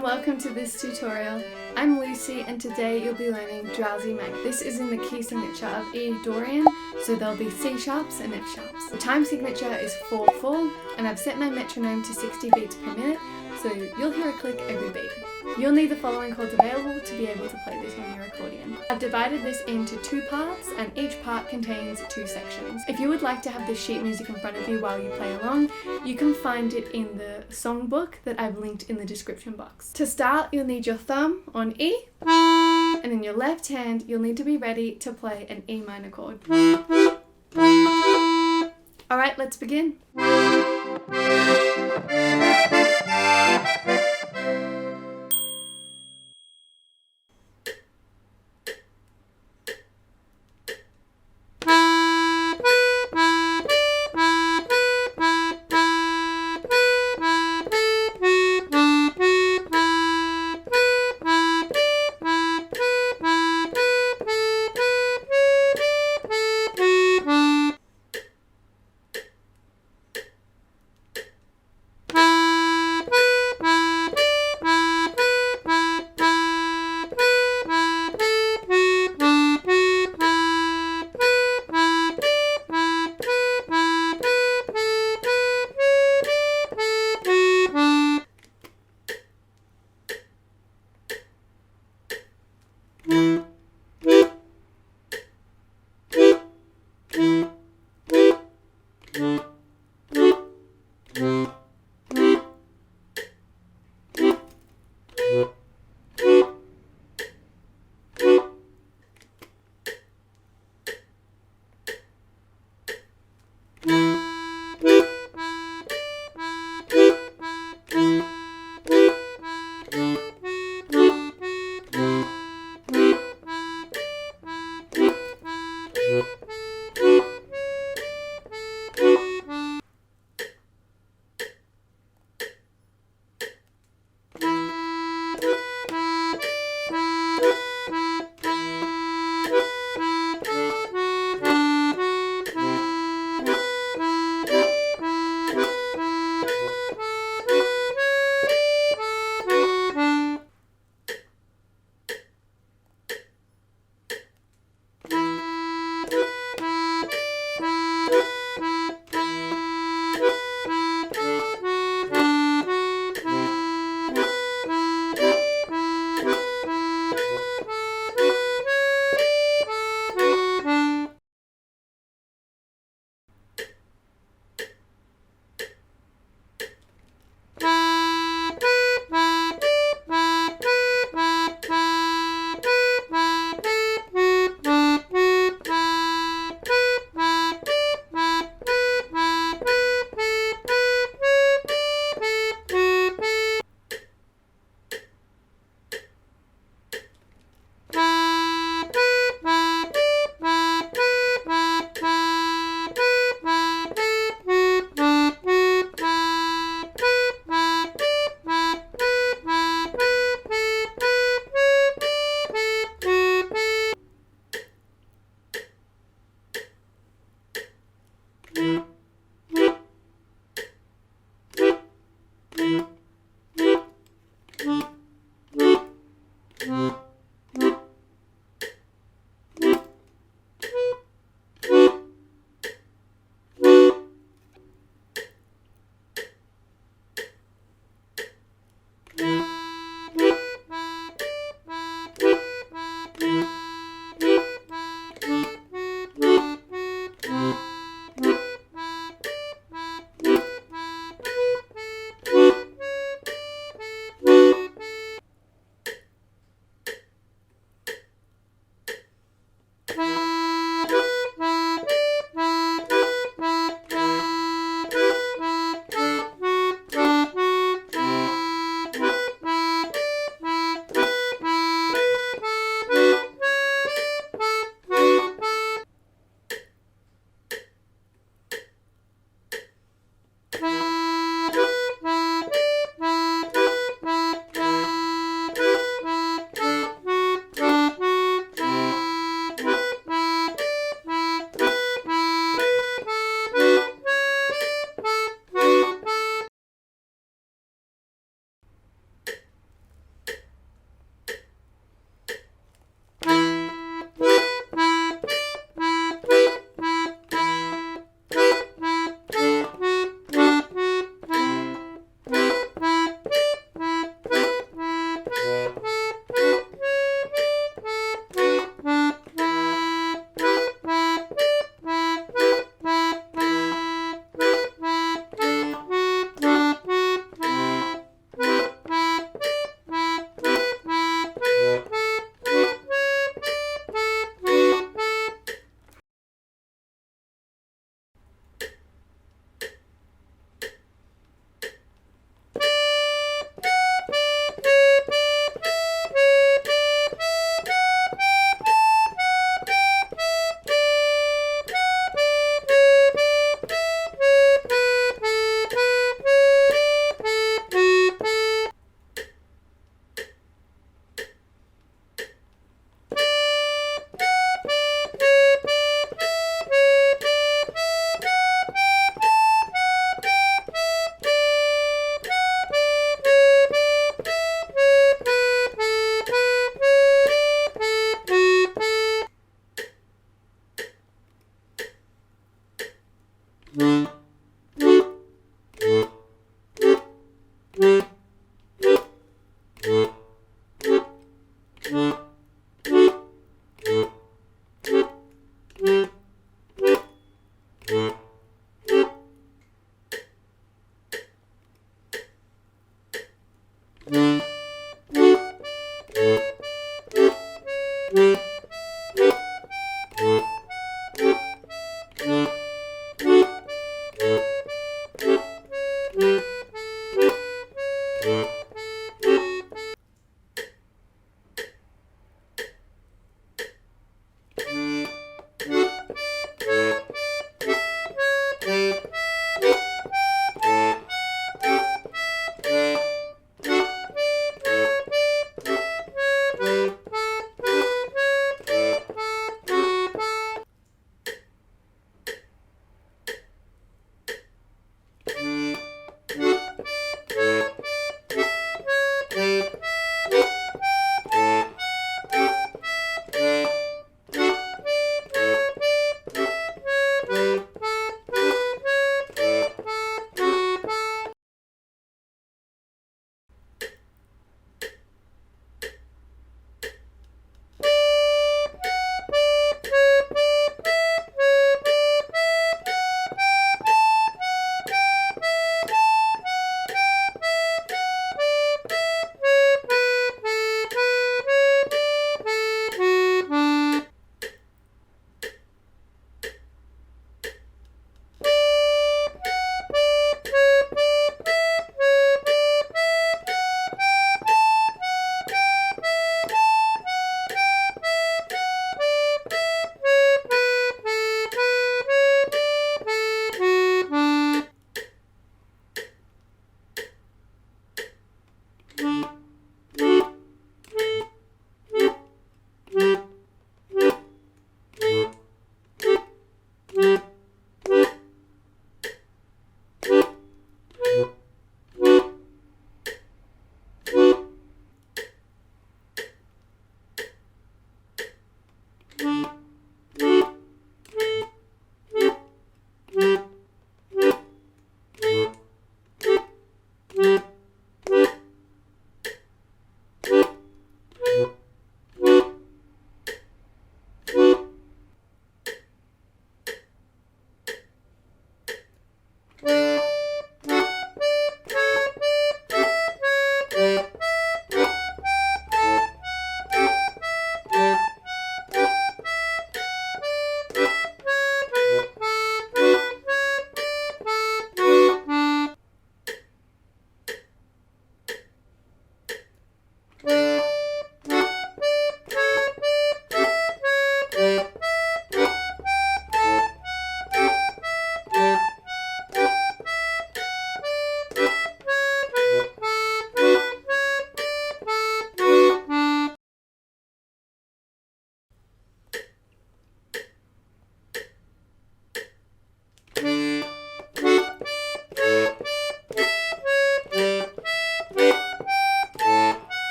and welcome to this tutorial. I'm Lucy and today you'll be learning Drowsy Maggie. This is in the key signature of E Dorian, so there'll be C sharps and F sharps. The time signature is 4/4 and I've set my metronome to 60 beats per minute, so you'll hear a click every beat. You'll need the following chords available to be able to play this on your accordion. I've divided this into 2 parts and each part contains 2 sections. If you would like to have this sheet music in front of you while you play along, you can find it in the songbook that I've linked in the description box. To start, you'll need your thumb on E, and in your left hand you'll need to be ready to play an E minor chord. Alright, let's begin.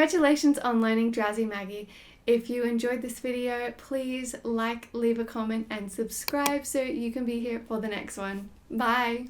Congratulations on learning Drowsy Maggie. If you enjoyed this video, please like, leave a comment and subscribe so you can be here for the next one. Bye!